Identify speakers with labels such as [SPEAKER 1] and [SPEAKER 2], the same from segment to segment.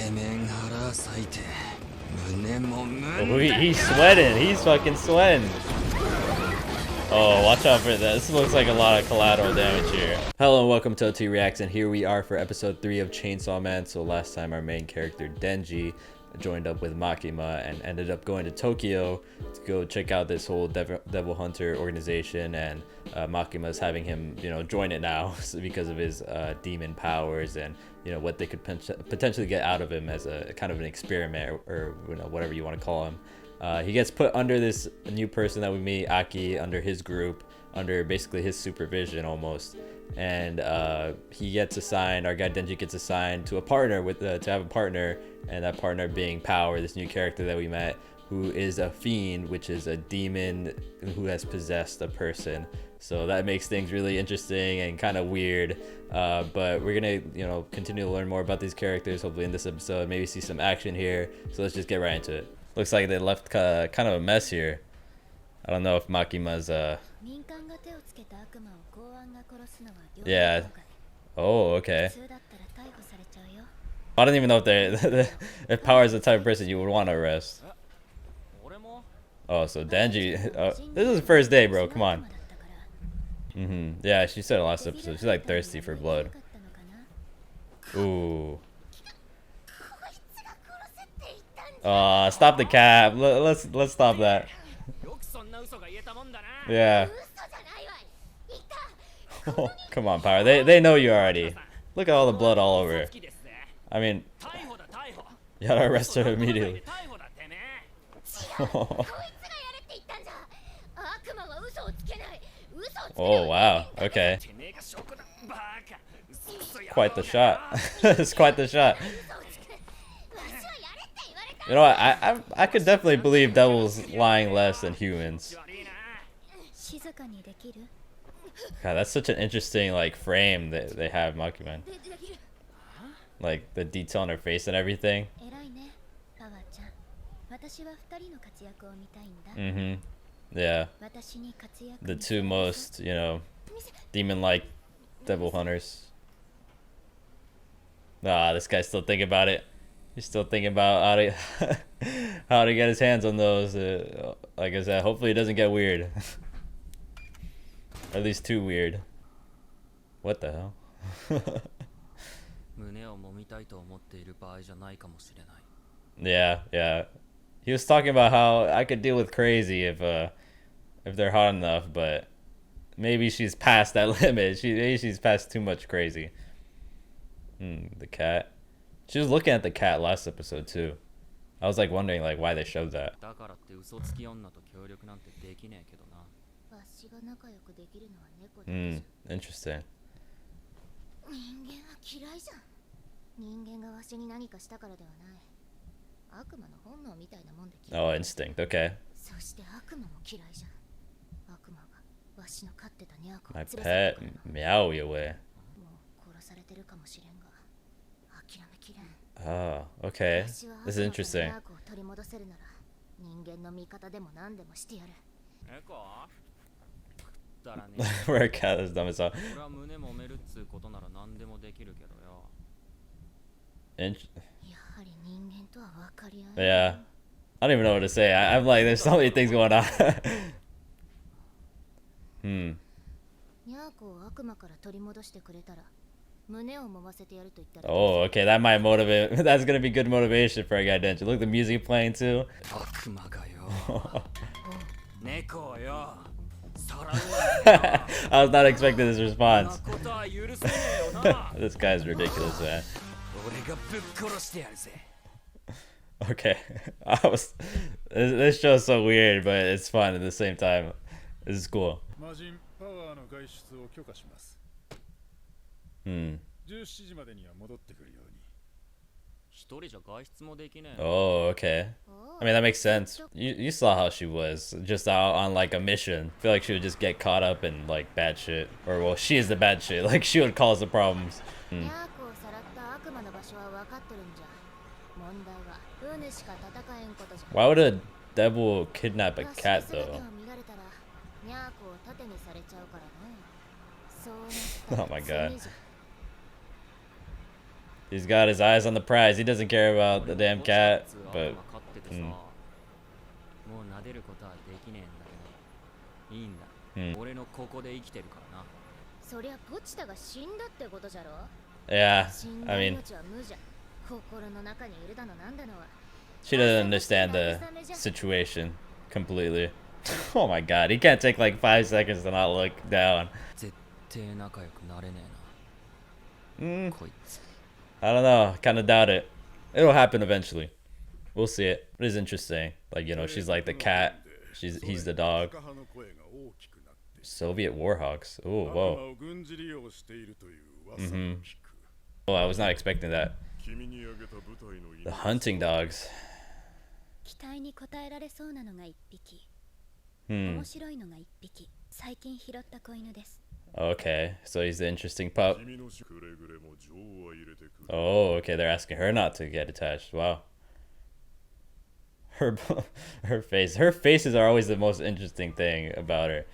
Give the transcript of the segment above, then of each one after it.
[SPEAKER 1] Oh, he's sweating. He's fucking sweating. Oh, watch out for that. This looks like a lot of collateral damage here. Hello and welcome to OT Reacts, and here we are for episode 3 of Chainsaw Man. So last time our main character Denji joined up with Makima and ended up going to Tokyo to go check out this whole Devil Hunter organization, and Makima's having him, join it now because of his demon powers and what they could potentially get out of him as a kind of an experiment, or whatever you want to call him. He gets put under this new person that we meet, Aki, under his group, under basically his supervision almost, and he gets assigned, our guy Denji gets assigned to a partner to have a partner, and that partner being Power, this new character that we met, who is a fiend, which is a demon who has possessed a person. So that makes things really interesting and kind of weird, but we're gonna continue to learn more about these characters hopefully in this episode, maybe see some action here. So let's just get right into it. Looks like they left kind of a mess here. I don't know if Makima's yeah. Oh, okay. I don't even know if if Power is the type of person you would want to arrest. Oh, so Denji, this is the first day, bro. Come on. Yeah, she said it last episode. She's like thirsty for blood. Ooh. Stop the cap. Let's stop that. Yeah. Oh, come on, Power. They know you already. Look at all the blood all over. I mean, you gotta arrest her immediately. Oh wow. Okay. Quite the shot. It's quite the shot. You know what? I could definitely believe devils lying less than humans. God, that's such an interesting frame that they have Makima. Like the detail on her face and everything. Yeah. The two most, demon-like devil hunters. This guy's still thinking about it. He's still thinking about how to get his hands on those. Like I said, hopefully it doesn't get weird. Or at least too weird. What the hell? Yeah. He was talking about how I could deal with crazy if they're hot enough, but maybe she's past that limit. Maybe she's past too much crazy. The cat. She was looking at the cat last episode too. I was wondering why they showed that. Interesting. Oh, instinct. Okay. My pet, meow you away. Oh, okay. This is interesting. Where a cat is dumb as hell. Yeah. I don't even know what to say. I'm like, there's so many things going on. Oh, okay, that might motivate. That's gonna be good motivation for a guy, Denji. Look, the music playing too. I was not expecting this response. This guy's ridiculous, man. Okay, this show's so weird, but it's fun at the same time. This is cool. Oh, okay. I mean, that makes sense. You saw how she was, just out on a mission. I feel like she would just get caught up in bad shit, or well, she is the bad shit. She would cause the problems. Why would a devil kidnap a cat though? Oh my god. He's got his eyes on the prize. He doesn't care about the damn cat, but... Yeah, I mean... She doesn't understand the situation completely. Oh my god, he can't take like 5 seconds to not look down. I don't know, kind of doubt it. It'll happen eventually. We'll see it. It is interesting. Like, you know, she's like the cat. He's the dog. Soviet Warhawks. Oh, whoa. Oh, I was not expecting that. The hunting dogs. Okay, so he's the interesting pup. Oh, okay, they're asking her not to get attached. Wow. Her faces are always the most interesting thing about her.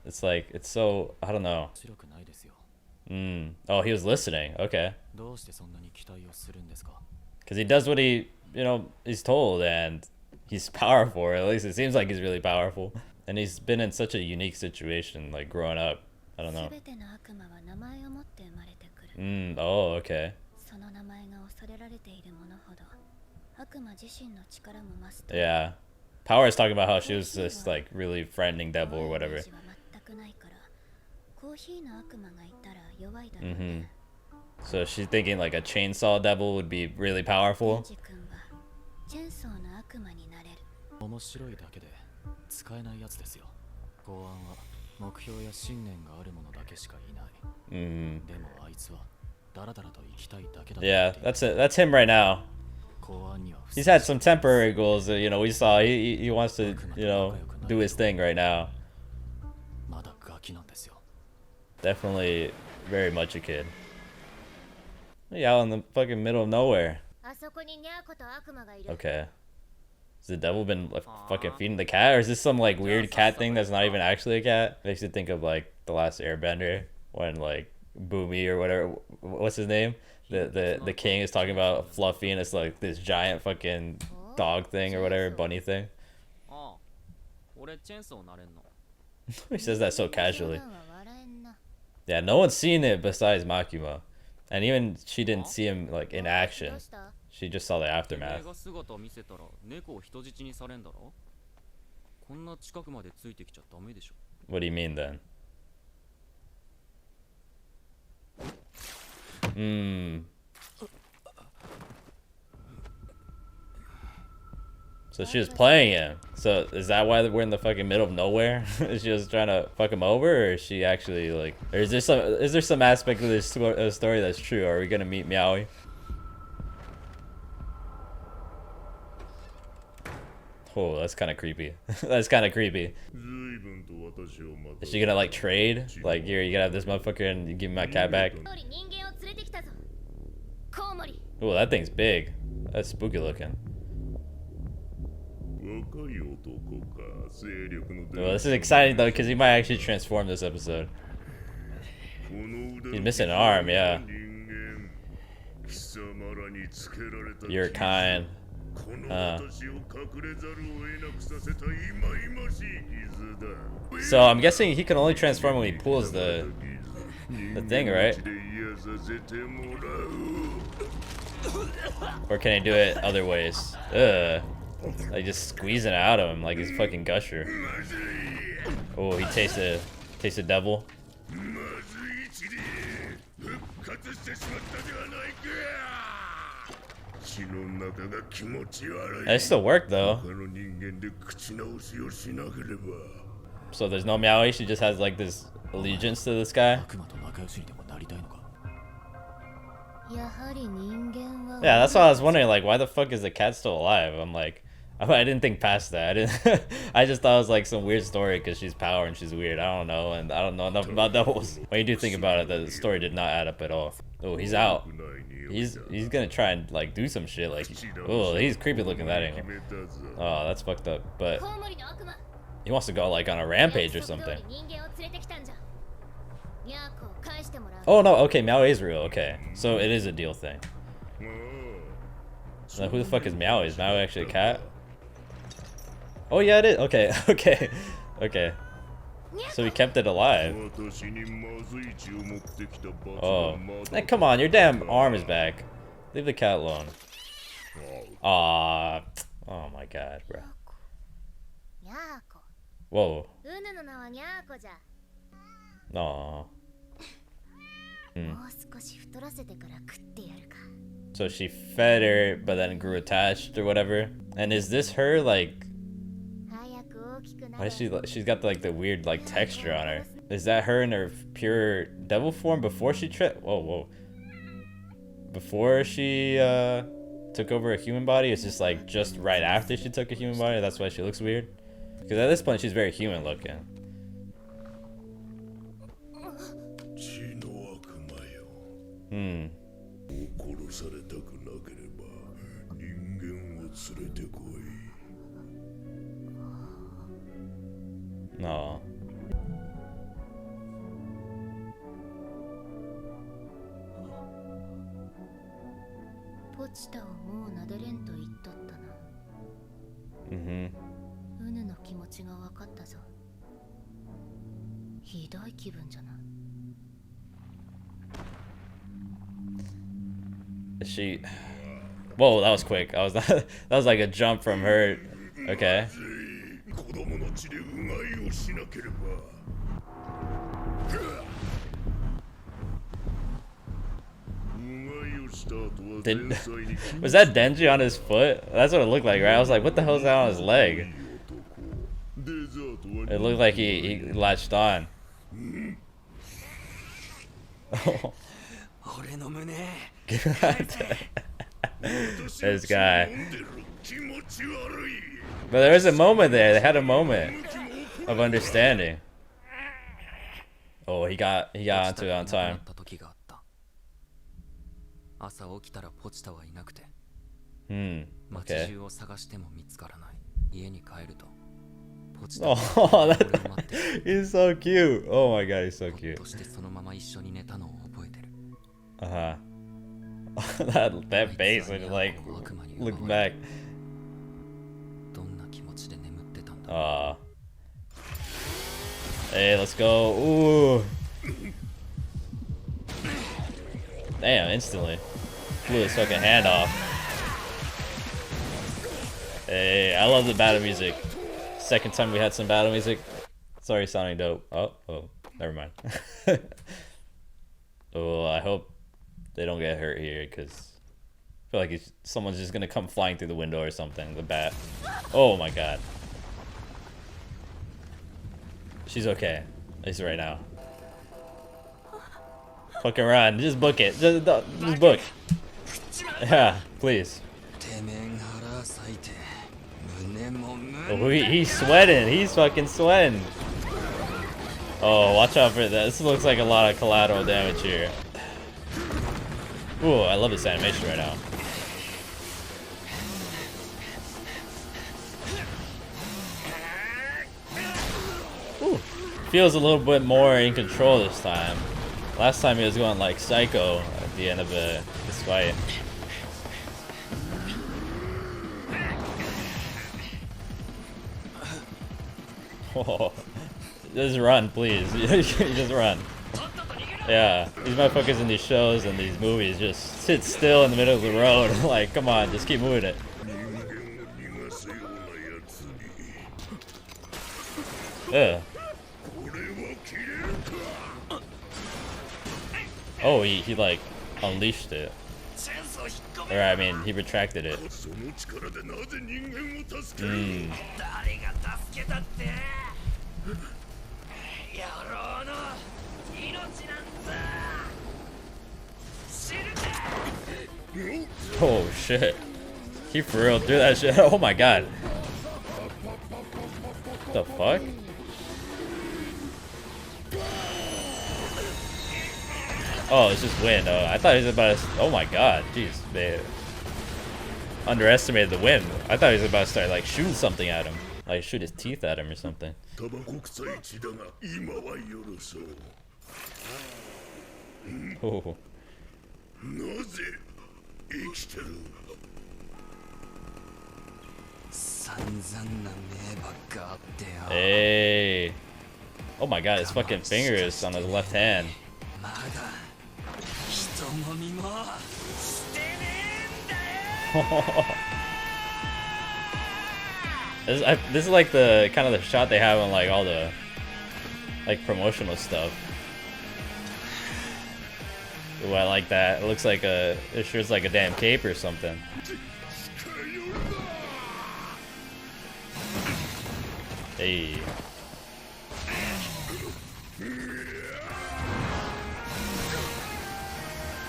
[SPEAKER 1] It's like, it's so, I don't know. Oh, he was listening. Okay. Because he does what he, you know, he's told, and he's powerful, or at least it seems like he's really powerful. And he's been in such a unique situation, like growing up. I don't know. Oh, okay. Yeah. Power is talking about how she was this like really frightening devil or whatever. So she's thinking like a chainsaw devil would be really powerful. Yeah, that's it. That's him right now. He's had some temporary goals that, you know, we saw. He wants to, you know, do his thing right now. Definitely very much a kid. Yeah, out in the fucking middle of nowhere. Okay. Has the devil been like, fucking feeding the cat? Or is this some like weird cat thing that's not even actually a cat? Makes you think of like The Last Airbender when like Boomy or whatever, what's his name? The king is talking about Fluffy and it's like this giant fucking dog thing or whatever, bunny thing. He says that so casually. Yeah, no one's seen it besides Makima. And even she didn't see him like in action. She just saw the aftermath. What do you mean then? So she was playing him. So is that why we're in the fucking middle of nowhere? Is she just trying to fuck him over, or is she actually like? Or is there some aspect of this story that's true? Are we gonna meet Meowie? Oh, that's kind of creepy. That's kind of creepy. Is she gonna like trade? Like, here, you gotta have this motherfucker and you give me my cat back. Oh, that thing's big. That's spooky looking. Well, this is exciting though, because he might actually transform this episode. He's missing an arm, yeah. You're kind. So I'm guessing he can only transform when he pulls the thing, right? Or can he do it other ways? Ugh. Like just squeezing it out of him like he's fucking Gusher. Oh, he tasted devil. That still worked though. So there's no Meowie, she just has like this allegiance to this guy. Yeah, that's why I was wondering, like, why the fuck is the cat still alive? I'm like, I didn't think past that. I just thought it was like some weird story because she's power and she's weird. I don't know, and I don't know enough about devils. When you do think about it, the story did not add up at all. Oh, he's out. He's gonna try and like do some shit. Like, oh, he's creepy looking that angle. Oh, that's fucked up. But he wants to go like on a rampage or something. Oh no, okay, Meowie is real. Okay, so it is a deal thing. Now, who the fuck is Meow? Is Meow actually a cat? Oh yeah, it is. Okay, okay, okay. So he kept it alive. Oh, hey, come on, your damn arm is back. Leave the cat alone. Aww. Oh my god, bro. Whoa. Aww. So she fed her, but then grew attached or whatever. And is this her, like... Why is she's got like the weird like texture on her. Is that her in her pure devil form before she whoa. Before she took over a human body? It's just like just right after she took a human body, that's why she looks weird? Because at this point she's very human looking. No. Is she... Whoa, that was quick. That was like a jump from her. Okay. Was that Denji on his foot? That's what it looked like, right? I was like, what the hell is that on his leg? It looked like he latched on. Oh. This guy. But there was a moment there. They had a moment of understanding. Oh, he got onto it on time. Okay. Oh, he's so cute. Oh my god, he's so cute. Uh-huh. that face, like, look back. Hey, let's go. Ooh. Damn, instantly. Blew his fucking hand off. Hey, I love the battle music. Second time we had some battle music. Sorry, sounding dope. Oh, never mind. Oh, I hope they don't get hurt here, because I feel like someone's just gonna come flying through the window or something. The bat. Oh my god. She's okay. At least right now. Fucking run. Just book it. Just book. Yeah, please. Oh, he's sweating. He's fucking sweating. Oh, watch out for that. This looks like a lot of collateral damage here. Ooh, I love this animation right now. Ooh, feels a little bit more in control this time. Last time he was going like psycho at the end of this fight. Oh, just run, please. Just run. Yeah, these motherfuckers in these shows and these movies just sit still in the middle of the road. Like, come on, just keep moving it. Yeah. Oh, he like unleashed it. Or I mean, he retracted it. Oh shit. He for real do that shit. Oh my god. What the fuck? Oh, it's just wind. Oh, I thought he was about to... Oh my god. Jeez, man. Underestimated the wind. I thought he was about to start like shooting something at him. Like shoot his teeth at him or something. Oh. Hey. Oh my god, his fucking finger is on his left hand. This is like the kind of the shot they have on like all the like promotional stuff. Ooh, I like that. It looks like it sure is like a damn cape or something. Hey.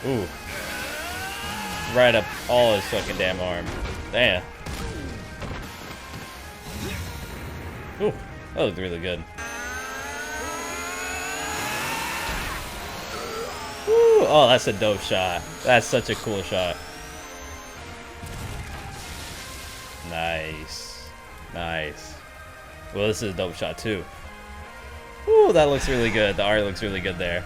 [SPEAKER 1] Ooh. Right up all his fucking damn arm. Damn. Ooh, that looked really good. Ooh, oh, that's a dope shot. That's such a cool shot. Nice. Nice. Well, this is a dope shot too. Ooh, that looks really good. The art looks really good there.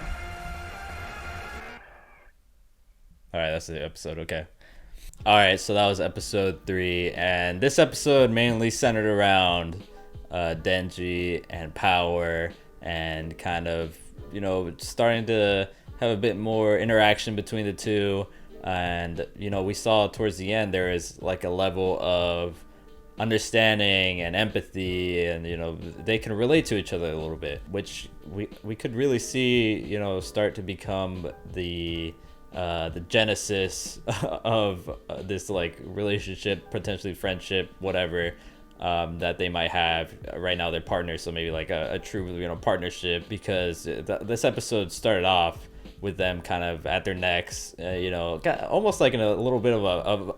[SPEAKER 1] Alright, that's the episode, okay. Alright, so that was episode 3, and this episode mainly centered around Denji and Power, and kind of, you know, starting to have a bit more interaction between the two. And, you know, we saw towards the end there is like a level of understanding and empathy, and, you know, they can relate to each other a little bit, which we could really see, you know, start to become the genesis of this like relationship, potentially friendship, whatever, that they might have. Right now they're partners, so maybe like a true, you know, partnership, because this episode started off with them kind of at their necks, you know, almost like in a little bit of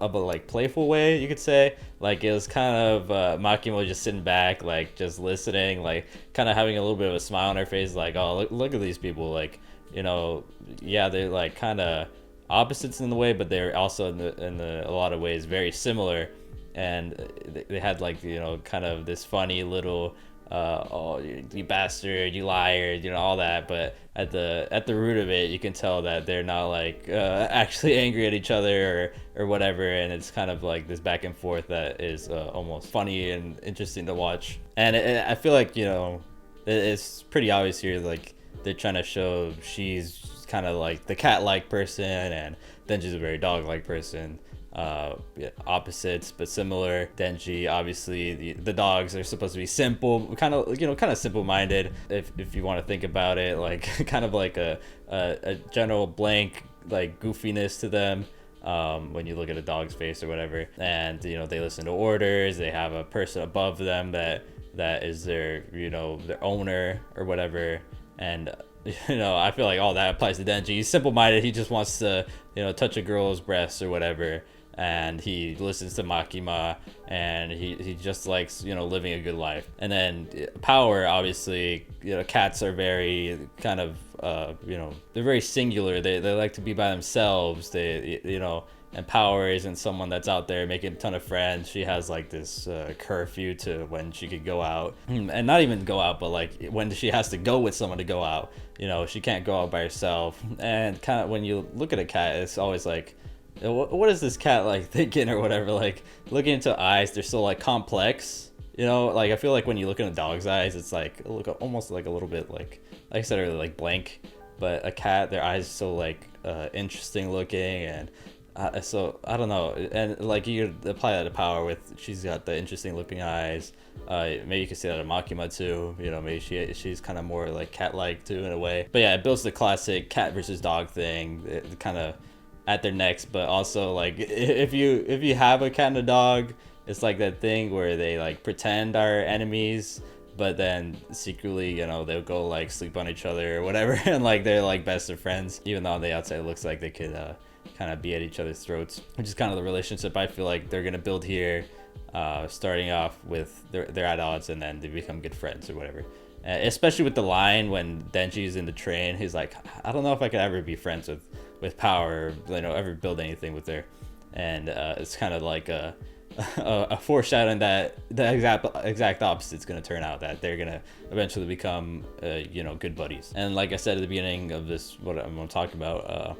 [SPEAKER 1] a like playful way, you could say. Like it was kind of Makima just sitting back, like just listening, like kind of having a little bit of a smile on her face, like, oh, look at these people, like, you know, yeah, they're like kind of opposites in the way, but they're also in a lot of ways very similar. And they had like, you know, kind of this funny little oh, you bastard, you liar, you know, all that. But at the root of it, you can tell that they're not like actually angry at each other or whatever. And it's kind of like this back and forth that is almost funny and interesting to watch. And I feel like, you know, it's pretty obvious here, like they're trying to show she's kind of like the cat-like person and Denji's a very dog-like person. Yeah, opposites but similar. Denji, obviously the dogs are supposed to be simple, kind of, you know, kind of simple-minded, if you want to think about it, like kind of like a general blank like goofiness to them, when you look at a dog's face or whatever. And, you know, they listen to orders, they have a person above them that is their, you know, their owner or whatever. And you know, I feel like all that applies to Denji. He's simple-minded. He just wants to, you know, touch a girl's breasts or whatever. And he listens to Makima, and he just likes, you know, living a good life. And then Power, obviously, you know, cats are very kind of, you know, they're very singular. They like to be by themselves. They, you know, and Power isn't someone that's out there making a ton of friends. She has like this curfew to when she could go out, and not even go out, but like when she has to go with someone to go out. You know, she can't go out by herself. And kind of when you look at a cat, it's always like, what is this cat like thinking or whatever? Like looking into eyes, they're so like complex. You know, like I feel like when you look in a dog's eyes, it's like almost like a little bit like I said earlier, like blank. But a cat, their eyes are so like interesting looking, and so I don't know. And like you could apply that to Power with, she's got the interesting looking eyes. Maybe you could say that to Makima too. You know, maybe she's kind of more like cat-like too in a way. But yeah, it builds the classic cat versus dog thing. It kind of at their necks, but also like if you have a cat and a dog, it's like that thing where they like pretend are enemies, but then secretly, you know, they'll go like sleep on each other or whatever, and like they're like best of friends, even though on the outside it looks like they could kind of be at each other's throats, which is kind of the relationship I feel like they're gonna build here, starting off with they're at odds and then they become good friends or whatever. Especially with the line when Denji's in the train, he's like, I don't know if I could ever be friends with Power, or, you know, ever build anything with her. And it's kind of like a foreshadowing that the exact opposite is going to turn out, that they're going to eventually become you know, good buddies. And like I said at the beginning of this, what I'm going to talk about,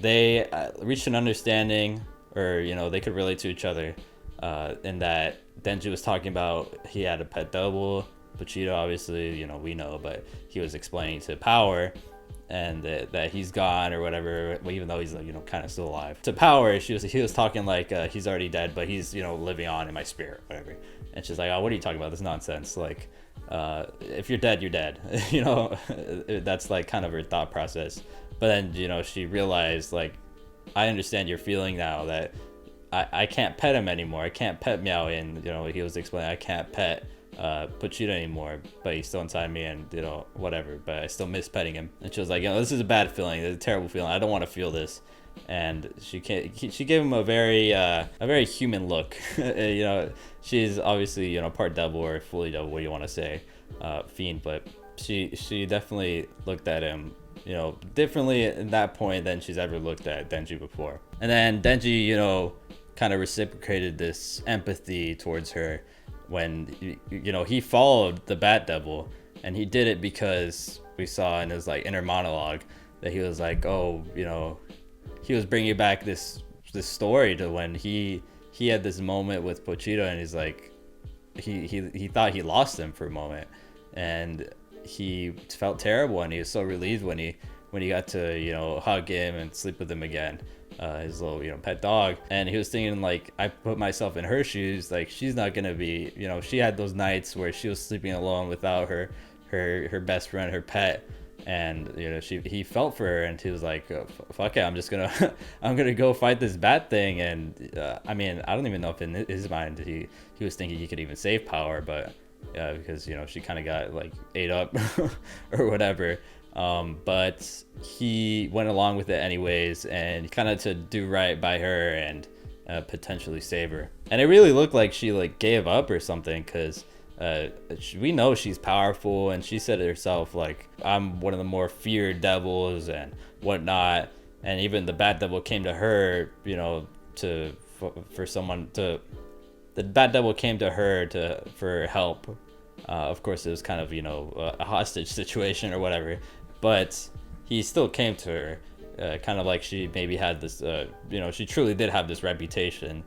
[SPEAKER 1] they reached an understanding, or, you know, they could relate to each other in that Denji was talking about he had a pet double. Pochita, obviously, we know, but he was explaining to Power and that he's gone or whatever, even though he's kind of still alive. To Power, he was talking like he's already dead, but he's living on in my spirit, whatever. And she's like, oh, what are you talking about? This nonsense. Like, if you're dead, you're dead. That's like kind of her thought process. But then she realized, like, I understand your feeling now that I can't pet him anymore. I can't pet Meow, and he was explaining I can't pet Pochita anymore, but he's still inside me, and whatever, but I still miss petting him. And she was like, this is a bad feeling, it's a terrible feeling, I don't want to feel this. And she gave him a very human look. She's obviously part devil or fully devil, what do you want to say, fiend, but she definitely looked at him differently at that point than she's ever looked at Denji before. And then Denji kind of reciprocated this empathy towards her when he followed the Bat Devil, and he did it because we saw in his like inner monologue that he was like, oh, he was bringing back this story to when he had this moment with Pochita, and he's like, he thought he lost him for a moment, and he felt terrible, and he was so relieved when he got to hug him and sleep with him again, his little pet dog. And he was thinking, like, I put myself in her shoes, like, she's not gonna be, she had those nights where she was sleeping alone without her best friend, her pet, and he felt for her, and he was like, fuck it, I'm just gonna I'm gonna go fight this bat thing. And I mean, I don't even know if in his mind he was thinking he could even save Power, but because she kind of got like ate up or whatever, but he went along with it anyways, and kind of to do right by her and potentially save her. And it really looked like she like gave up or something, because we know she's powerful, and she said it herself, like, I'm one of the more feared devils and whatnot. And even the Bat Devil came to her, for someone to, the Bat Devil came to her for help. Of course, it was kind of a hostage situation or whatever, but he still came to her, kind of like she maybe had this, she truly did have this reputation.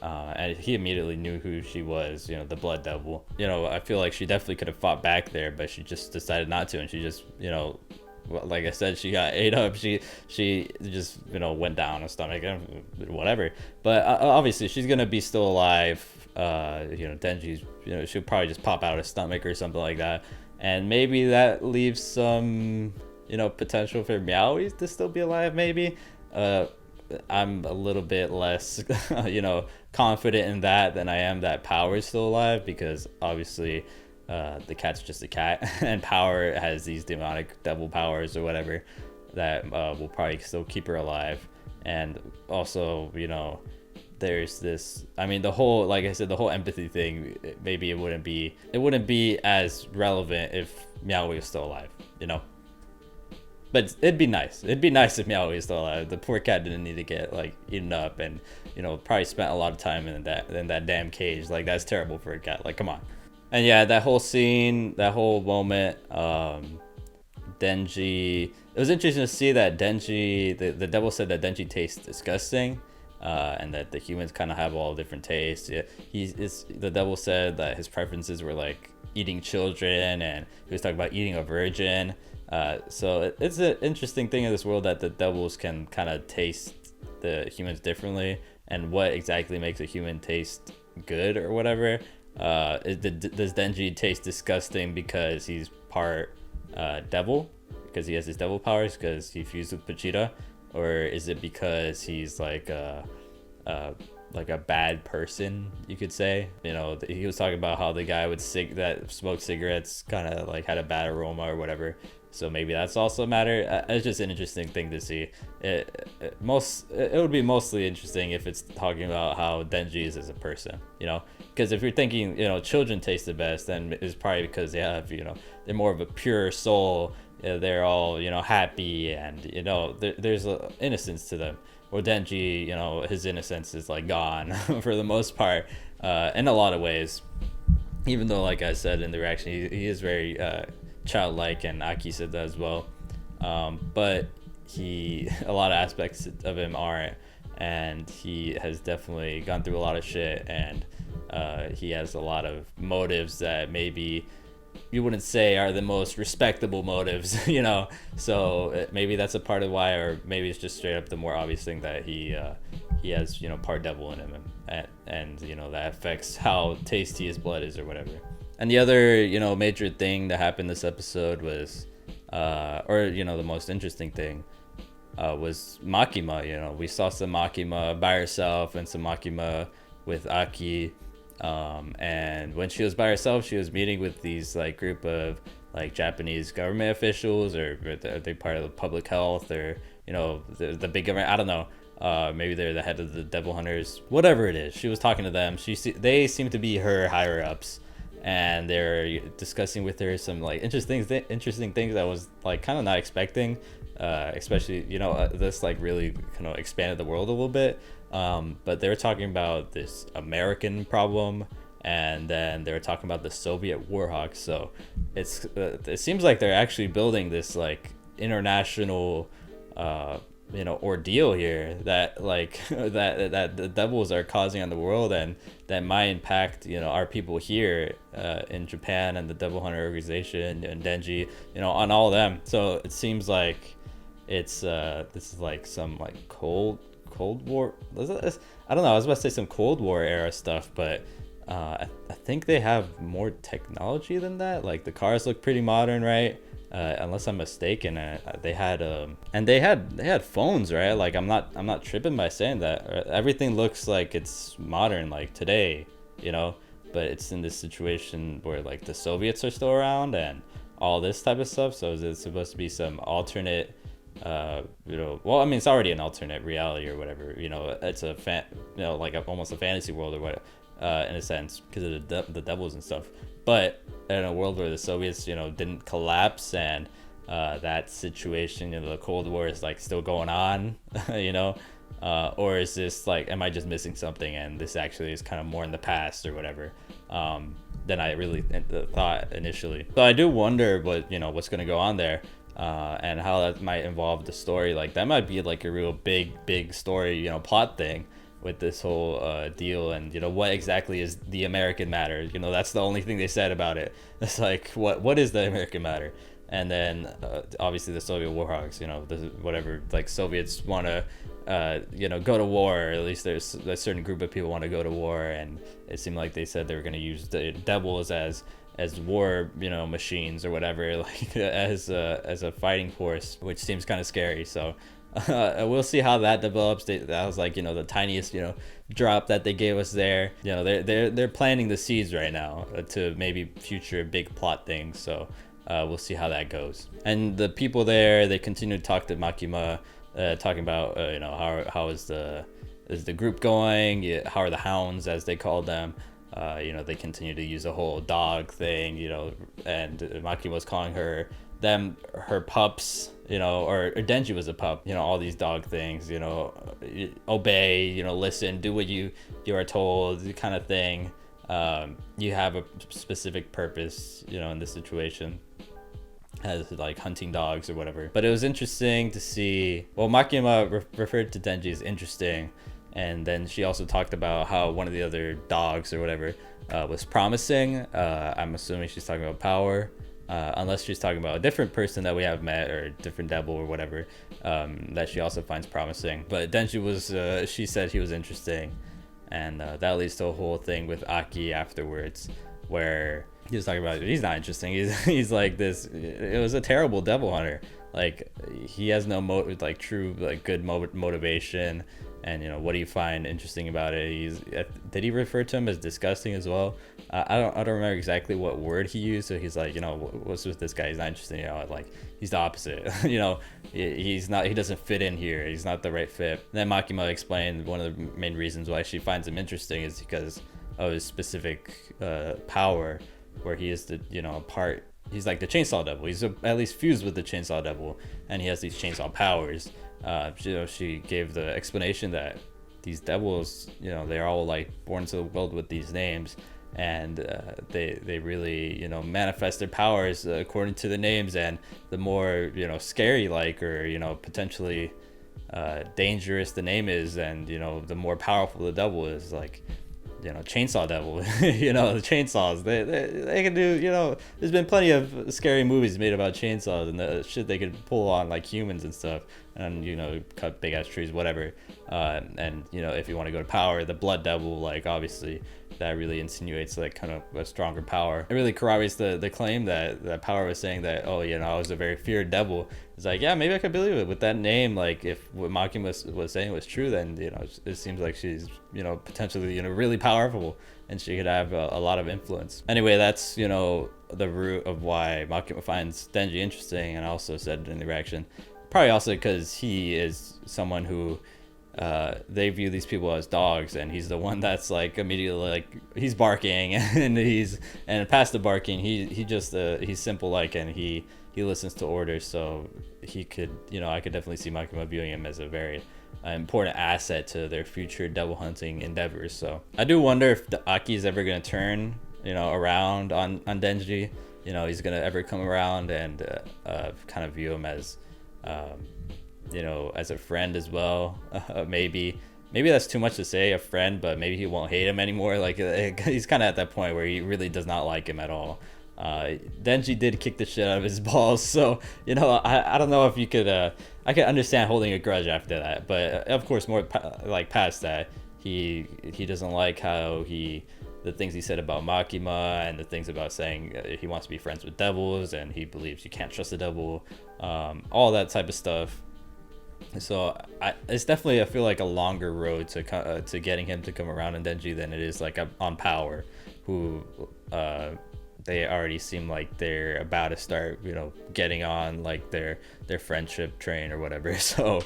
[SPEAKER 1] And he immediately knew who she was, the Blood Devil. I feel like she definitely could have fought back there, but she just decided not to, and she just, like I said, she got ate up. She just, went down her stomach, whatever. But obviously, she's gonna be still alive. Denji's, she'll probably just pop out her stomach or something like that, and maybe that leaves some, potential for Meowie to still be alive, maybe. I'm a little bit less, confident in that than I am that Power is still alive, because obviously the cat's just a cat, and Power has these demonic devil powers or whatever that will probably still keep her alive. And also, there's this, I mean, the whole, like I said, the whole empathy thing, maybe it wouldn't be as relevant if Meowie was still alive, But it'd be nice. It'd be nice if Meowie was still alive. The poor cat didn't need to get like eaten up, and probably spent a lot of time in that damn cage. Like, that's terrible for a cat. Like, come on. And yeah, that whole scene, that whole moment, Denji. It was interesting to see that Denji, the devil said that Denji tastes disgusting, and that the humans kind of have all different tastes. Yeah, the devil said that his preferences were like eating children, and he was talking about eating a virgin. So it's an interesting thing in this world that the devils can kind of taste the humans differently, and what exactly makes a human taste good or whatever. Does Denji taste disgusting because he's part devil, because he has his devil powers, because he fused with Vegeta, or is it because he's like a bad person, you could say? He was talking about how the guy that smoked cigarettes kind of like had a bad aroma or whatever. So maybe that's also a matter. It's just an interesting thing to see. It would be mostly interesting if it's talking about how Denji is as a person, because if you're thinking, children taste the best, then it's probably because they have, they're more of a pure soul. They're all, happy, and, there's a innocence to them. Or Denji, his innocence is like gone for the most part, in a lot of ways. Even though, like I said in the reaction, he is very childlike, and Aki said that as well. But a lot of aspects of him aren't. and he has definitely gone through a lot of shit, and he has a lot of motives that maybe you wouldn't say are the most respectable motives, you know. So maybe that's a part of why, or maybe it's just straight up the more obvious thing that he has, you know, part devil in him, and you know, that affects how tasty his blood is or whatever. And the other, you know, major thing that happened this episode was, or you know, the most interesting thing was Makima. You know, we saw some Makima by herself and some Makima with Aki. And when she was by herself, she was meeting with these like group of like Japanese government officials, or are they part of the public health, or you know, the big government, I don't know. Maybe they're the head of the devil hunters, whatever it is. She was talking to them. They seem to be her higher ups, and they're discussing with her some like interesting things that I was like kind of not expecting, especially, you know, this like really kind of expanded the world a little bit. But they were talking about this American problem, and then they were talking about the Soviet Warhawks. So it seems like they're actually building this like international you know, ordeal here that like that the devils are causing on the world, and that might impact, you know, our people here in Japan, and the Devil Hunter organization, and Denji, you know, on all of them. So it seems like it's this is like some like Cold War, I don't know, I was about to say some Cold War era stuff, but I think they have more technology than that. Like the cars look pretty modern, right? Unless I'm mistaken, they had phones, right? Like I'm not tripping by saying that. Everything looks like it's modern, like today, you know. But it's in this situation where like the Soviets are still around and all this type of stuff. So is it supposed to be some alternate, you know? Well, I mean, it's already an alternate reality or whatever. You know, it's a you know, like almost a fantasy world or what, in a sense, because of the devils and stuff. But in a world where the Soviets, you know, didn't collapse, and that situation, you know, the Cold War is like still going on, you know, or is this like, am I just missing something, and this actually is kind of more in the past or whatever, than I really thought initially. So I do wonder what, you know, what's going to go on there, and how that might involve the story. Like that might be like a real big story, you know, plot thing with this whole deal. And you know, what exactly is the American matter? You know, that's the only thing they said about it. It's like, what is the American matter? And then obviously the Soviet Warhawks, you know, whatever, like Soviets want to you know, go to war, or at least there's a certain group of people want to go to war, and it seemed like they said they were going to use the devils as war, you know, machines or whatever, like as a fighting force, which seems kind of scary. So we'll see how that develops. That was like, you know, the tiniest, you know, drop that they gave us there. You know, they're planting the seeds right now to maybe future big plot things. So we'll see how that goes. And the people there, they continue to talk to Makima, talking about you know, how is the group going? How are the hounds, as they called them? You know, they continue to use a whole dog thing, you know, and Makima was calling her pups, you know, or Denji was a pup, you know, all these dog things, you know, obey, you know, listen, do what you are told, kind of thing. You have a specific purpose, you know, in this situation, as like hunting dogs or whatever. But it was interesting to see, well, Makima referred to Denji as interesting, and then she also talked about how one of the other dogs or whatever was promising. I'm assuming she's talking about Power, unless she's talking about a different person that we have met, or a different devil or whatever, that she also finds promising. But Denji was, she said he was interesting, and that leads to a whole thing with Aki afterwards, where he was talking about, he's not interesting. He's like this. It was a terrible devil hunter. Like he has no like true like good motivation. And you know, what do you find interesting about it? Did he refer to him as disgusting as well? I don't remember exactly what word he used. So he's like, you know, what's with this guy? He's not interesting. You know, like he's the opposite. You know, he's not. He doesn't fit in here. He's not the right fit. And then Makima explained one of the main reasons why she finds him interesting is because of his specific power, where he is the, you know, part. He's like the Chainsaw Devil. He's at least fused with the Chainsaw Devil, and he has these chainsaw powers. You know, she gave the explanation that these devils, you know, they're all like born to the world with these names, and they really, you know, manifest their powers according to the names. And the more, you know, scary like, or you know, potentially dangerous the name is, and the more powerful the devil is. Like, chainsaw devil. The chainsaws, they can do. There's been plenty of scary movies made about chainsaws and the shit they could pull on like humans and stuff, and cut big ass trees, whatever. And if you want to go to power, the blood devil, like, obviously that really insinuates like kind of a stronger power. It really corroborates the claim that Power was saying that, oh, I was a very feared devil. It's like, yeah, maybe I could believe it with that name. Like, if what Makima was saying was true, then it seems like she's potentially really powerful, and she could have a lot of influence. Anyway, that's the root of why Makima finds Denji interesting, and I also said in the reaction, probably also because he is someone who they view these people as dogs, and he's the one that's like immediately like he's barking and past the barking he's simple, like, and he listens to orders. So he could I could definitely see Makima viewing him as a very important asset to their future devil hunting endeavors. So I do wonder if the Aki is ever going to turn around on Denji. He's going to ever come around and kind of view him as as a friend as well. Maybe that's too much to say, a friend, but maybe he won't hate him anymore. Like, he's kind of at that point where he really does not like him at all. Denji did kick the shit out of his balls, so I don't know if you could I could understand holding a grudge after that, but of course more like past that, he doesn't like how the things he said about Makima, and the things about saying he wants to be friends with devils, and he believes you can't trust the devil, all that type of stuff. So it's definitely, I feel like, a longer road to getting him to come around in Denji than it is like on Power, who they already seem like they're about to start getting on like their friendship train or whatever. So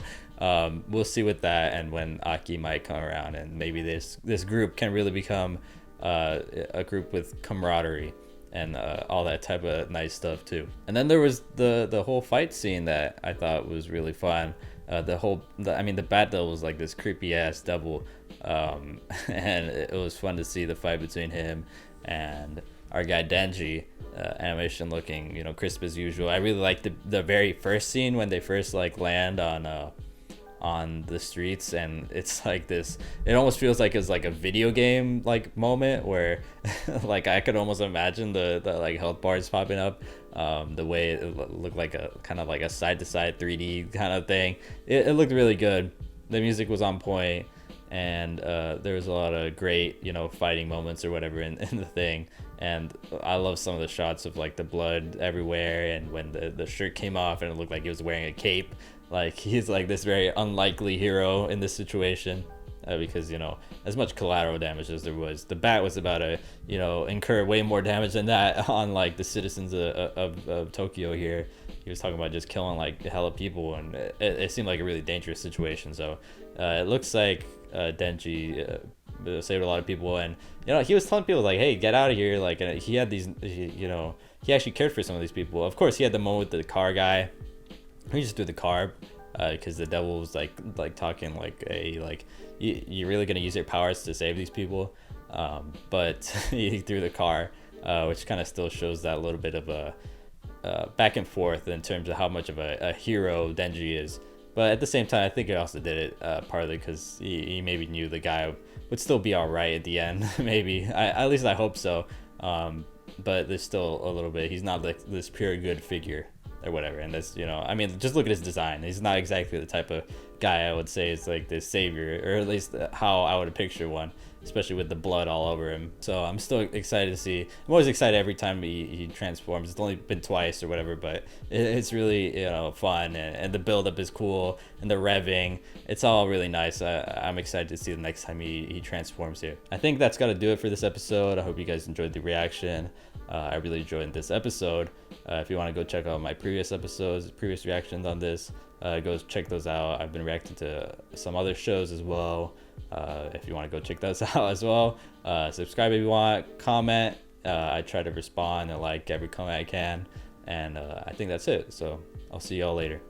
[SPEAKER 1] we'll see with that, and when Aki might come around, and maybe this group can really become a group with camaraderie and all that type of nice stuff too. And then there was the whole fight scene that I thought was really fun. The Bat Devil was like this creepy ass devil, and it was fun to see the fight between him and our guy Denji. Animation looking crisp as usual. I really liked the very first scene when they first like land on the streets, and it's like this, it almost feels like it's like a video game like moment where like I could almost imagine the like health bars popping up, the way it looked like a kind of like a side to side 3D kind of thing. It looked really good. The music was on point, and there was a lot of great fighting moments or whatever in the thing. And I love some of the shots of like the blood everywhere, and when the shirt came off and it looked like he was wearing a cape. Like, he's like this very unlikely hero in this situation, because as much collateral damage as there was, the bat was about to incur way more damage than that on like the citizens of Tokyo here. He was talking about just killing like a hell of people, and it seemed like a really dangerous situation. So it looks like Denji saved a lot of people, and he was telling people like, hey, get out of here. Like, he had these he actually cared for some of these people. Of course, he had the moment with the car guy. He just threw the car because the devil was like talking like you're really gonna use your powers to save these people, but he threw the car, which kind of still shows that little bit of a back and forth in terms of how much of a hero Denji is. But at the same time, I think he also did it partly because he maybe knew the guy would still be all right at the end. Maybe at least I hope so. But there's still a little bit, he's not like this pure good figure or whatever, and that's just look at his design. He's not exactly the type of guy I would say is like this savior, or at least how I would picture one, especially with the blood all over him. So I'm still excited to see. I'm always excited every time he transforms. It's only been twice or whatever, but it's really fun, and the build up is cool, and the revving, it's all really nice. I'm excited to see the next time he transforms here. I think that's got to do it for this episode. I hope you guys enjoyed the reaction. I really enjoyed this episode. If you want to go check out my previous episodes, previous reactions on this, go check those out. I've been reacting to some other shows as well. If you want to go check those out as well, subscribe if you want, comment. I try to respond and like every comment I can, and I think that's it. So I'll see y'all later.